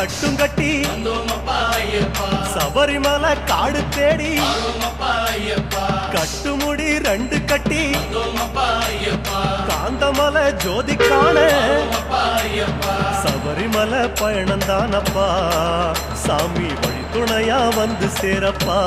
கட்டும் கட்டி சபரிமலை காடு தேடி கட்டுமுடி 2 கட்டி காந்தமலை ஜோதி காண சபரிமலை பயணந்தானப்பா சாமி வழி துணையா வந்து சேரப்பா